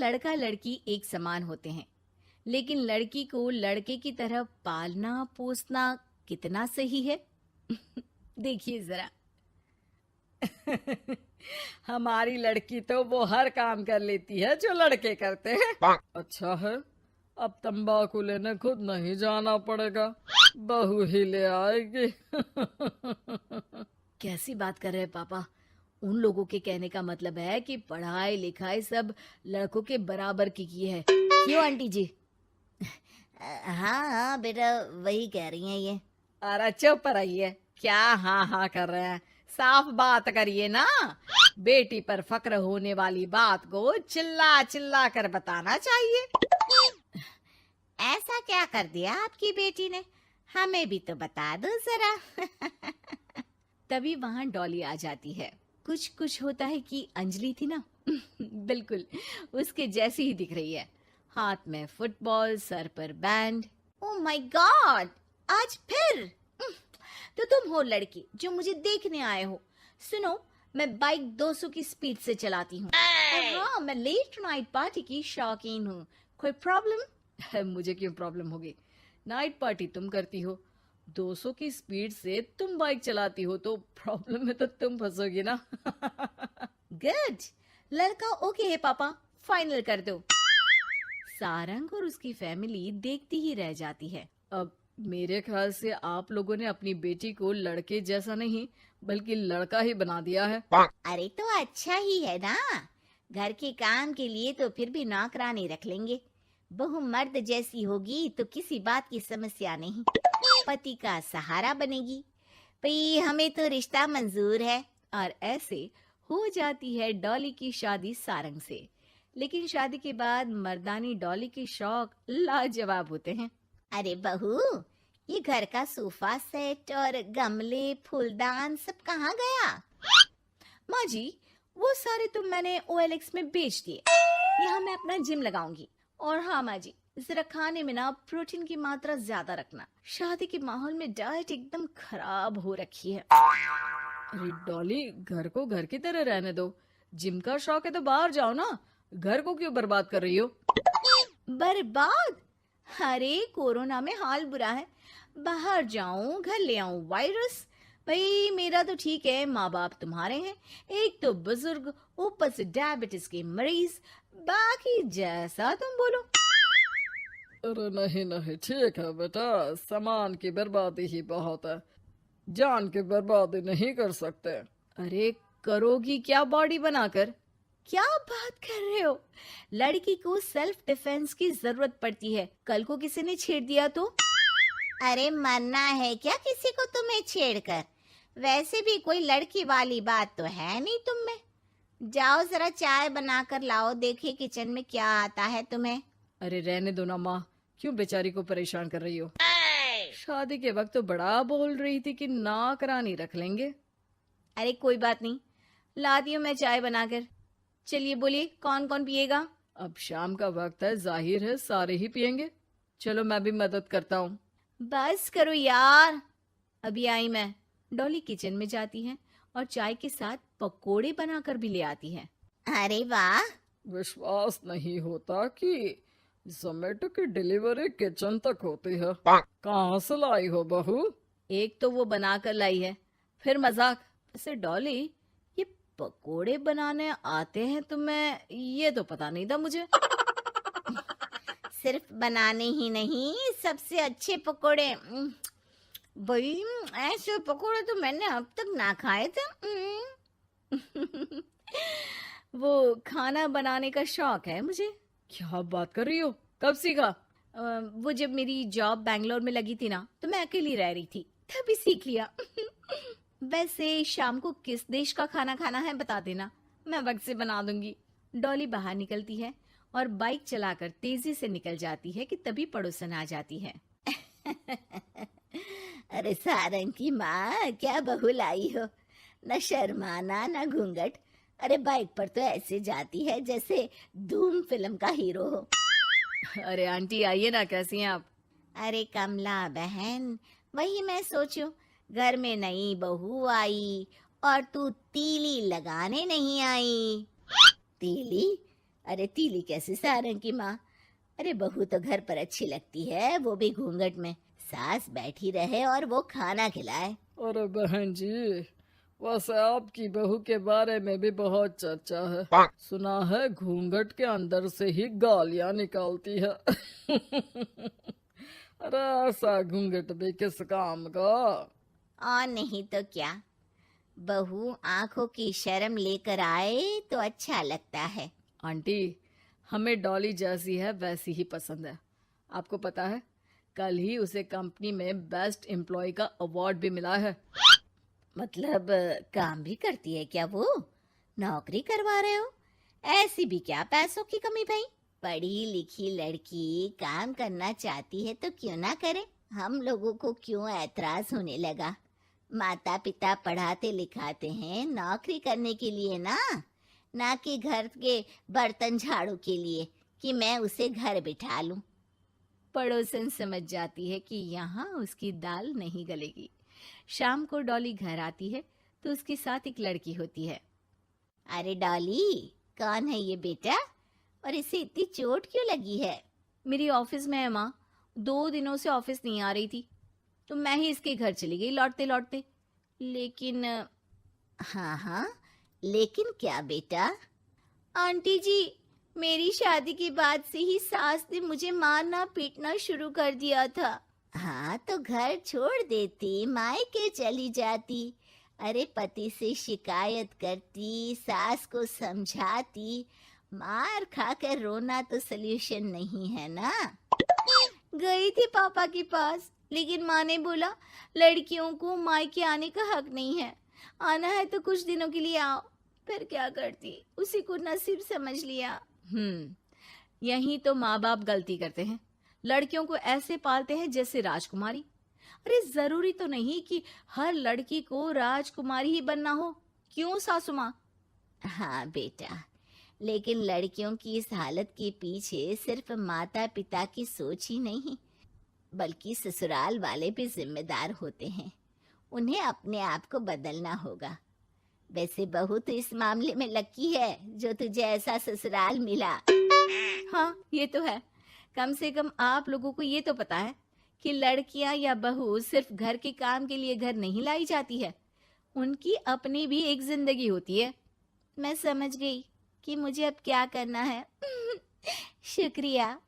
लड़का लड़की एक समान होते हैं, लेकिन लड़की को लड़के की तरह पालना पोसना कितना सही है? देखिए जरा। हमारी लड़की तो वो हर काम कर लेती है जो लड़के करते हैं। अच्छा है, अब तंबाकू लेने खुद नहीं जाना पड़ेगा, बहू ही ले आएगी। कैसी बात कर रहे हैं पापा? उन लोगों के कहने का मतलब है कि पढ़ाई लिखाई सब लड़कों के बराबर की है। क्यों आंटी जी? हाँ हाँ बेटा, वही कह रही हैं ये। अरे चुप रहिए, क्या हाँ हाँ कर रहे हैं? साफ बात करिए ना। बेटी पर फक्र होने वाली बात को चिल्ला चिल्ला कर बताना चाहिए। ऐसा क्या कर दिया आपकी बेटी ने? हमें भी तो बता दो जरा। तभी वहां डॉली आ जाती है। कुछ कुछ होता है कि अंजलि थी ना, बिल्कुल उसके जैसी ही दिख रही है। हाथ में फुटबॉल, सर पर बैंड। ओह माय गॉड, आज फिर? तो तुम हो लड़की जो मुझे देखने आए हो। सुनो, मैं बाइक 200 की स्पीड से चलाती हूँ। और हाँ, मैं लेट नाइट पार्टी की शौकीन हूँ। कोई प्रॉब्लम? मुझे क्यों प्रॉब्लम होगी? नाइट पार्टी तुम करती हो, 200 की स्पीड से तुम बाइक चलाती हो, तो प्रॉब्लम में तो तुम फंसोगी ना। गुड, लड़का ओके है पापा, फाइनल कर दो। सारंग और उसकी फैमिली देखती ही रह जाती है। अब मेरे ख्याल से आप लोगों ने अपनी बेटी को लड़के जैसा नहीं बल्कि लड़का ही बना दिया है। अरे तो अच्छा ही है ना, घर के काम के लिए तो फिर भी नौकरानी रख लेंगे। बहू मर्द जैसी होगी तो किसी बात की समस्या नहीं, पति का सहारा बनेगी। भाई हमें तो रिश्ता मंजूर है। और ऐसे हो जाती है डॉली की शादी सारंग से। लेकिन शादी के बाद मर्दानी डॉली के शौक लाजवाब होते हैं। अरे बहू, ये घर का सोफा सेट और गमले फूलदान सब कहाँ गया? माँ जी, वो सारे तो मैंने OLX में बेच दिए। यहाँ मैं अपना जिम लगाऊंगी। और हाँ माँ जी, जरा खाने में ना प्रोटीन की मात्रा ज्यादा रखना। शादी के माहौल में डाइट एकदम खराब हो रखी है। अरे डॉली, घर को घर की तरह रहने दो। जिम का शौक है तो बाहर जाओ ना, घर को क्यों बर्बाद कर रही हो? बर्बाद? अरे कोरोना में हाल बुरा है, बाहर जाऊं घर ले आऊं वायरस। भाई मेरा तो ठीक है, माँ बाप तुम्हारे हैं, एक तो बुजुर्ग, ऊपर से डायबिटीज के मरीज, बाकी जैसा तुम बोलो। अरे नहीं नहीं, ठीक है बेटा, सामान की बर्बादी ही बहुत है, जान की बर्बादी नहीं कर सकते। अरे करोगी क्या बॉडी बनाकर? क्या बात कर रहे हो? लड़की को सेल्फ डिफेंस की जरूरत पड़ती है, कल को किसी ने छेड़ दिया तो? अरे मरना है क्या किसी को तुम्हें छेड़कर? वैसे भी कोई लड़की वाली बात तो है नहीं तुम में। जाओ जरा चाय बनाकर लाओ, देखे किचन में क्या आता है तुम्हें। अरे रहने दो ना माँ, क्यों बेचारी को परेशान कर रही हो? शादी के वक्त तो बड़ा बोल रही थी कि नौकरानी रख लेंगे। अरे कोई बात नहीं, लाती हूँ मैं चाय बनाकर। चलिए बोलिए, कौन कौन पिएगा? अब शाम का वक्त है, जाहिर है सारे ही पियेंगे। चलो मैं भी मदद करता हूँ। बस करो यार, अभी आई मैं। डॉली किचन में जाती है और चाय के साथ पकोड़े बनाकर भी ले आती है। अरे वाह, विश्वास नहीं होता कि जोमेटो की डिलीवरी किचन तक होती है। कहाँ से लाई हो बहू? एक तो वो बनाकर लाई है, फिर मजाक। वैसे डॉली, ये पकोड़े बनाने आते हैं तुम्हें? ये तो पता नहीं था मुझे। सिर्फ बनाने ही नहीं, सबसे अच्छे पकोड़े। भाई ऐसे पकोड़े तो मैंने अब तक ना खाए थे। वो खाना बनाने का शौक है मुझे। क्या बात कर रही हो, कब सीखा? वो जब मेरी जॉब बैंगलोर में लगी थी ना, तो मैं अकेली रह रही थी, तभी सीख लिया। वैसे शाम को किस देश का खाना खाना है बता देना, मैं वक्त से बना दूंगी। डॉली बाहर निकलती है और बाइक चलाकर तेजी से निकल जाती है कि तभी पड़ोसन आ जाती है। अरे सारंग की माँ, क्या बहू लाई हो, न शर्माना न घूंघट। अरे बाइक पर तो ऐसे जाती है जैसे धूम फिल्म का हीरो हो। अरे आंटी आइए ना, कैसी हैं आप? अरे कमला बहन, वही मैं सोचूं, घर में नई बहू आई और तू तीली लगाने नहीं आई। तीली? अरे तीली कैसे सारंग की माँ। अरे बहू तो घर पर अच्छी लगती है, वो भी घूंघट में। सास बैठी रहे और वो खाना खिलाए। अरे बहन जी, वैसे आपकी बहू के बारे में भी बहुत चर्चा है। सुना है घूंघट के अंदर से ही गालियां निकालती है। अरे ऐसा घूंघट भी किस काम का। और नहीं तो क्या, बहू आंखों की शर्म लेकर आए तो अच्छा लगता है। आंटी, हमें डॉली जैसी है वैसी ही पसंद है। आपको पता है, कल ही उसे कंपनी में बेस्ट एम्प्लॉय का अवार्ड भी मिला है। मतलब काम भी करती है क्या वो? नौकरी करवा रहे हो? ऐसी भी क्या पैसों की कमी भाई? पढ़ी लिखी लड़की काम करना चाहती है तो क्यों ना करे। हम लोगों को क्यों ऐतराज होने लगा? माता पिता पढ़ाते लिखाते हैं नौकरी करने के लिए ना कि घर के बर्तन झाड़ू के लिए कि मैं उसे घर बिठा लूं। पड़ोसन समझ जाती है कि यहाँ उसकी दाल नहीं गलेगी। शाम को डॉली घर आती है तो उसके साथ एक लड़की होती है। अरे डॉली, कौन है ये बेटा और इसे इतनी चोट क्यों लगी है? मेरी ऑफिस में है माँ, 2 दिनों से ऑफिस नहीं आ रही थी तो मैं ही इसके घर चली गई लौटते लौटते। लेकिन हाँ, लेकिन क्या बेटा? आंटी जी, मेरी शादी के बाद से ही सास ने मुझे मारना पीटना शुरू कर दिया था। हाँ तो घर छोड़ देती, मायके चली जाती। अरे पति से शिकायत करती, सास को समझाती। मार खाकर रोना तो सल्यूशन नहीं है ना। गई थी पापा के पास, लेकिन माँ ने बोला लड़कियों को मायके आने का हक नहीं है, आना है तो कुछ दिनों के लिए आओ। फिर क्या करती, उसी को नसीब समझ लिया। यही तो माँ बाप गलती करते हैं, लड़कियों को ऐसे पालते हैं जैसे राजकुमारी। अरे जरूरी तो नहीं कि हर लड़की को राजकुमारी ही बनना हो, क्यों सासू माँ? हाँ बेटा, लेकिन लड़कियों की इस हालत के पीछे सिर्फ माता पिता की सोच ही नहीं, बल्कि ससुराल वाले भी जिम्मेदार होते हैं। उन्हें अपने आप को बदलना होगा। वैसे बहू तो इस मामले में लकी है जो तुझे ऐसा ससुराल मिला। हाँ ये तो है, कम से कम आप लोगों को ये तो पता है कि लड़कियां या बहू सिर्फ घर के काम के लिए घर नहीं लाई जाती है, उनकी अपनी भी एक जिंदगी होती है। मैं समझ गई कि मुझे अब क्या करना है। शुक्रिया।